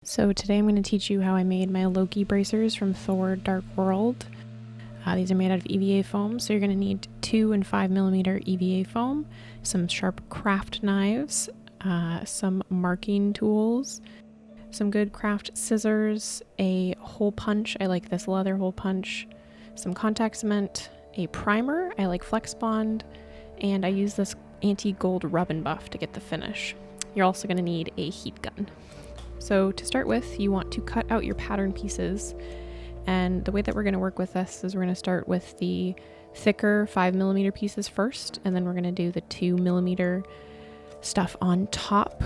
So today I'm going to teach you how I made my Loki bracers from Thor Dark World. These are made out of EVA foam, so you're going to need 2 and 5mm EVA foam, some sharp craft knives, some marking tools, some good craft scissors, a hole punch, I like this leather hole punch, some contact cement, a primer, I like Flexbond, and I use this anti-gold rub and buff to get the finish. You're also going to need a heat gun. So to start with, you want to cut out your pattern pieces, and the way that we're going to work with this is we're going to start with the thicker 5mm pieces first, and then we're going to do the 2mm stuff on top.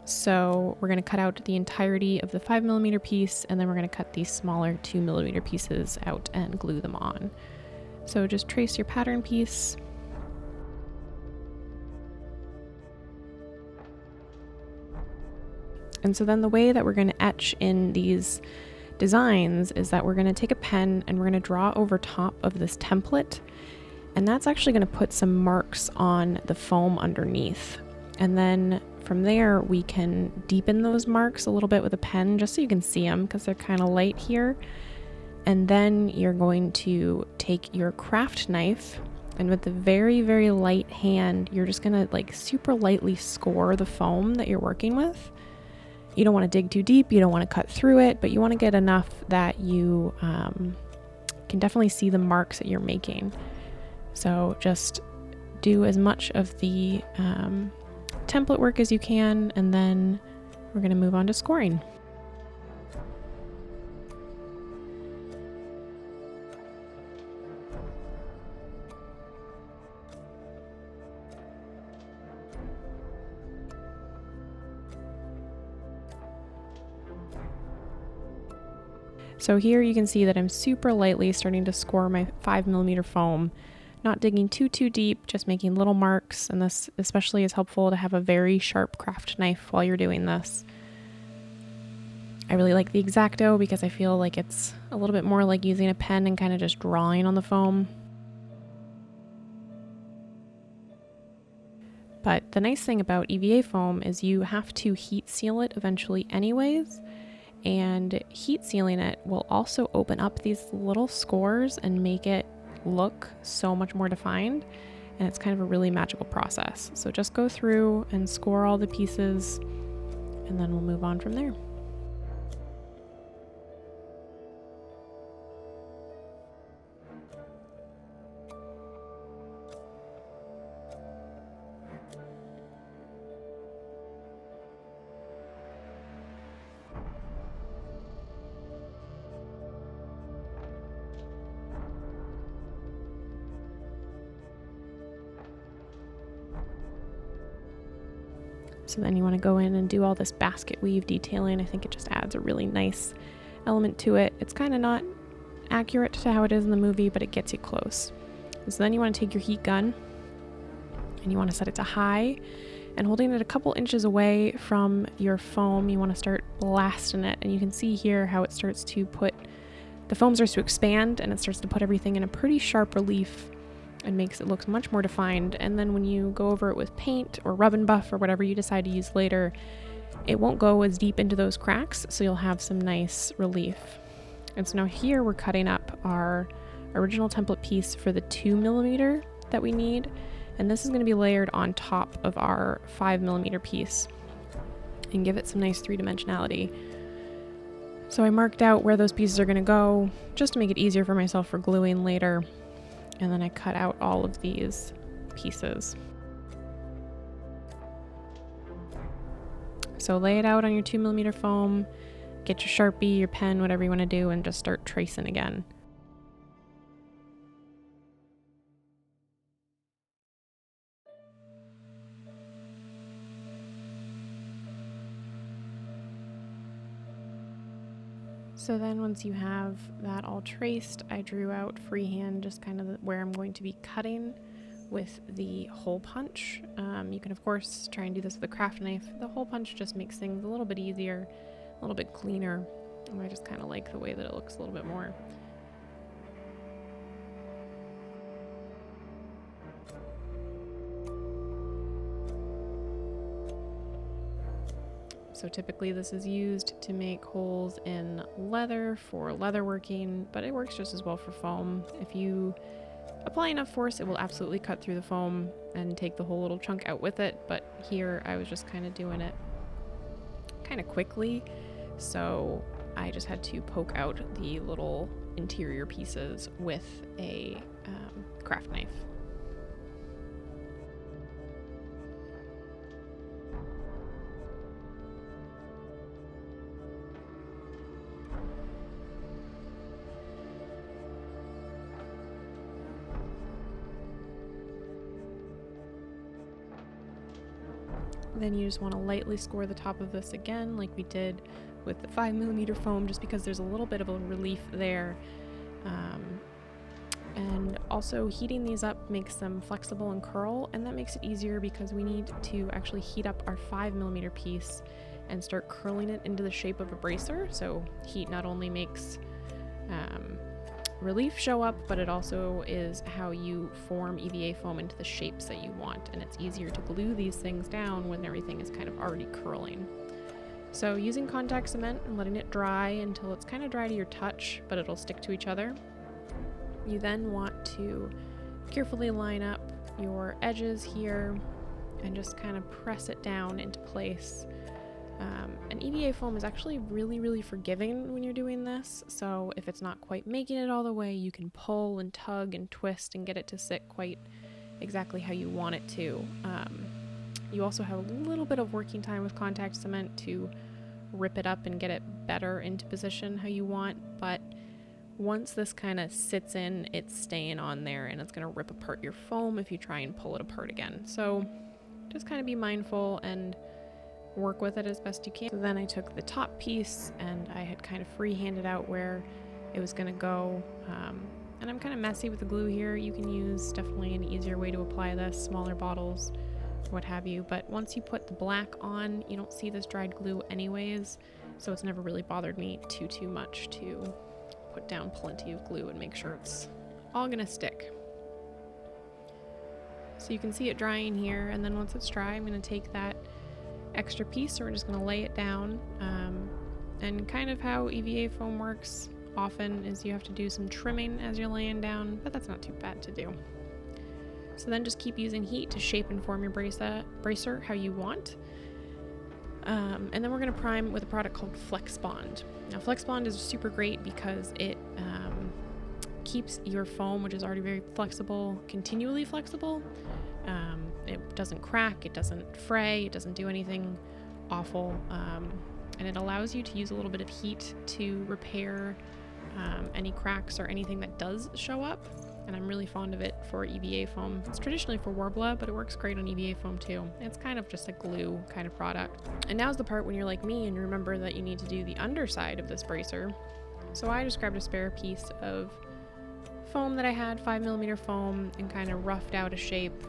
So we're going to cut out the entirety of the 5mm piece, and then we're going to cut these smaller 2mm pieces out and glue them on. So just trace your pattern piece. And so then the way that we're going to etch in these designs is that we're going to take a pen and we're going to draw over top of this template, and that's actually going to put some marks on the foam underneath. And then from there we can deepen those marks a little bit with a pen just so you can see them because they're kind of light here. And then you're going to take your craft knife, and with a very, very light hand, you're just going to like super lightly score the foam that you're working with. You don't want to dig too deep, you don't want to cut through it, but you want to get enough that you can definitely see the marks that you're making. So just do as much of the template work as you can, and then we're going to move on to scoring. So here you can see that I'm super lightly starting to score my 5mm foam, not digging too deep, just making little marks, and this especially is helpful to have a very sharp craft knife while you're doing this. I really like the X-Acto because I feel like it's a little bit more like using a pen and kind of just drawing on the foam. But the nice thing about EVA foam is you have to heat seal it eventually anyways. And heat sealing it will also open up these little scores and make it look so much more defined, and it's kind of a really magical process. So just go through and score all the pieces, and then we'll move on from there. So then you want to go in and do all this basket weave detailing. I think it just adds a really nice element to it. It's kind of not accurate to how it is in the movie, but it gets you close. So then you want to take your heat gun and you want to set it to high, and holding it a couple inches away from your foam, you want to start blasting it. And you can see here how it starts to the foam starts to expand, and it starts to put everything in a pretty sharp relief and makes it look much more defined. And then when you go over it with paint or rub and buff or whatever you decide to use later, it won't go as deep into those cracks, so you'll have some nice relief. And so now here we're cutting up our original template piece for the 2mm that we need, and this is going to be layered on top of our 5mm piece and give it some nice three-dimensionality. So I marked out where those pieces are going to go just to make it easier for myself for gluing later. And then I cut out all of these pieces. So lay it out on your 2mm foam, get your Sharpie, your pen, whatever you want to do, and just start tracing again. So then once you have that all traced, I drew out freehand just kind of where I'm going to be cutting with the hole punch. You can of course try and do this with a craft knife. The hole punch just makes things a little bit easier, a little bit cleaner, and I just kind of like the way that it looks a little bit more. So typically this is used to make holes in leather for leatherworking, but it works just as well for foam. If you apply enough force, it will absolutely cut through the foam and take the whole little chunk out with it, but here I was just kind of doing it kind of quickly, so I just had to poke out the little interior pieces with a craft knife. Then you just want to lightly score the top of this again, like we did with the 5mm foam, just because there's a little bit of a relief there. And also heating these up makes them flexible and curl, and that makes it easier because we need to actually heat up our 5mm piece and start curling it into the shape of a bracer. So heat not only makes relief show up, but it also is how you form EVA foam into the shapes that you want, and it's easier to glue these things down when everything is kind of already curling. So using contact cement and letting it dry until it's kind of dry to your touch, but it'll stick to each other. You then want to carefully line up your edges here and just kind of press it down into place. And EVA foam is actually really forgiving when you're doing this, so if it's not quite making it all the way, you can pull and tug and twist and get it to sit quite exactly how you want it to. You also have a little bit of working time with contact cement to rip it up and get it better into position how you want, but once this kind of sits in, it's staying on there and it's going to rip apart your foam if you try and pull it apart again. So just kind of be mindful and work with it as best you can. So then I took the top piece and I had kind of free-handed out where it was going to go. And I'm kind of messy with the glue here. You can use definitely an easier way to apply this, smaller bottles, what have you. But once you put the black on, you don't see this dried glue anyways, so it's never really bothered me too much to put down plenty of glue and make sure it's all gonna stick. So you can see it drying here, and then once it's dry, I'm gonna take that extra piece, so we're just gonna lay it down. And kind of how EVA foam works often is you have to do some trimming as you're laying down, but that's not too bad to do. So then just keep using heat to shape and form your bracer how you want. And then we're going to prime with a product called Flexbond. Now Flexbond is super great because it keeps your foam, which is already very flexible, continually flexible. It doesn't crack, it doesn't fray, it doesn't do anything awful. And it allows you to use a little bit of heat to repair any cracks or anything that does show up. And I'm really fond of it for EVA foam. It's traditionally for Warbler, but it works great on EVA foam too. It's kind of just a glue kind of product. And now's the part when you're like me and you remember that you need to do the underside of this bracer. So I just grabbed a spare piece of foam that I had, 5mm foam, and kind of roughed out a shape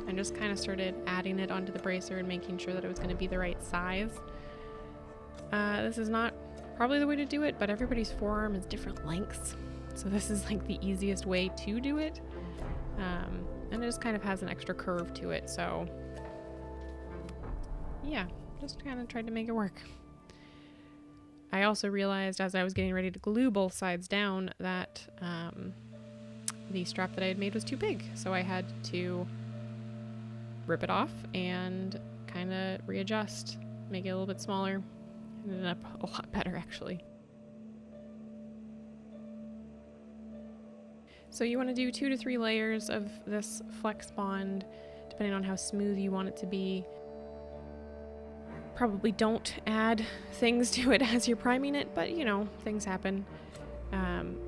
and just kind of started adding it onto the bracer and making sure that it was going to be the right size. This is not probably the way to do it, but everybody's forearm is different lengths. So this is like the easiest way to do it. And it just kind of has an extra curve to it. So yeah, just kind of tried to make it work. I also realized as I was getting ready to glue both sides down that the strap that I had made was too big. So I had to rip it off and kind of readjust, make it a little bit smaller. It ended up a lot better actually. So you want to do 2 to 3 layers of this Flexbond, depending on how smooth you want it to be. Probably don't add things to it as you're priming it, but you know, things happen.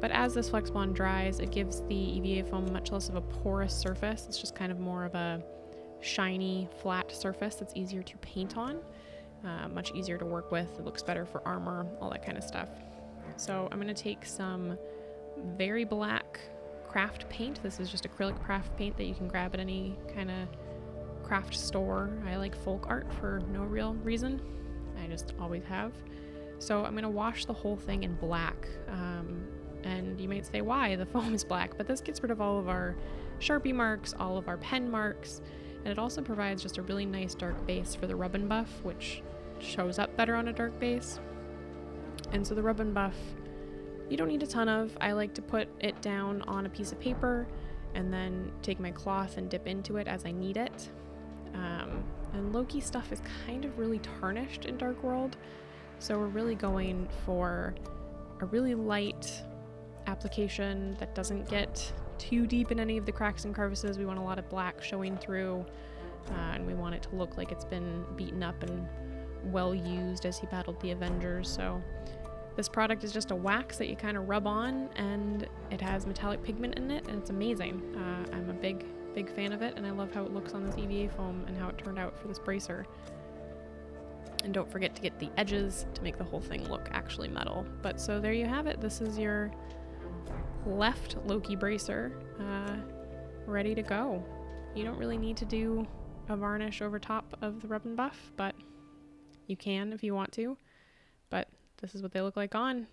But as this Flexbond dries, it gives the EVA foam much less of a porous surface. It's just kind of more of a shiny, flat surface that's easier to paint on, much easier to work with. It looks better for armor, all that kind of stuff. So I'm going to take some very black craft paint. This is just acrylic craft paint that you can grab at any kind of craft store. I like folk art for no real reason. I just always have. So I'm going to wash the whole thing in black. And you might say, why? The foam is black. But this gets rid of all of our Sharpie marks, all of our pen marks, and it also provides just a really nice dark base for the rub and buff, which shows up better on a dark base. And so the rub and buff, you don't need a ton of. I like to put it down on a piece of paper and then take my cloth and dip into it as I need it. And Loki stuff is kind of really tarnished in Dark World, so we're really going for a really light application that doesn't get too deep in any of the cracks and crevices. We want a lot of black showing through, and we want it to look like it's been beaten up and well used as he battled the Avengers. So this product is just a wax that you kind of rub on, and it has metallic pigment in it, and it's amazing. I'm a big fan of it, and I love how it looks on this EVA foam and how it turned out for this bracer. And don't forget to get the edges to make the whole thing look actually metal. But so there you have it. This is your left Loki bracer, ready to go. You don't really need to do a varnish over top of the rub and buff, but you can if you want to. But this is what they look like on.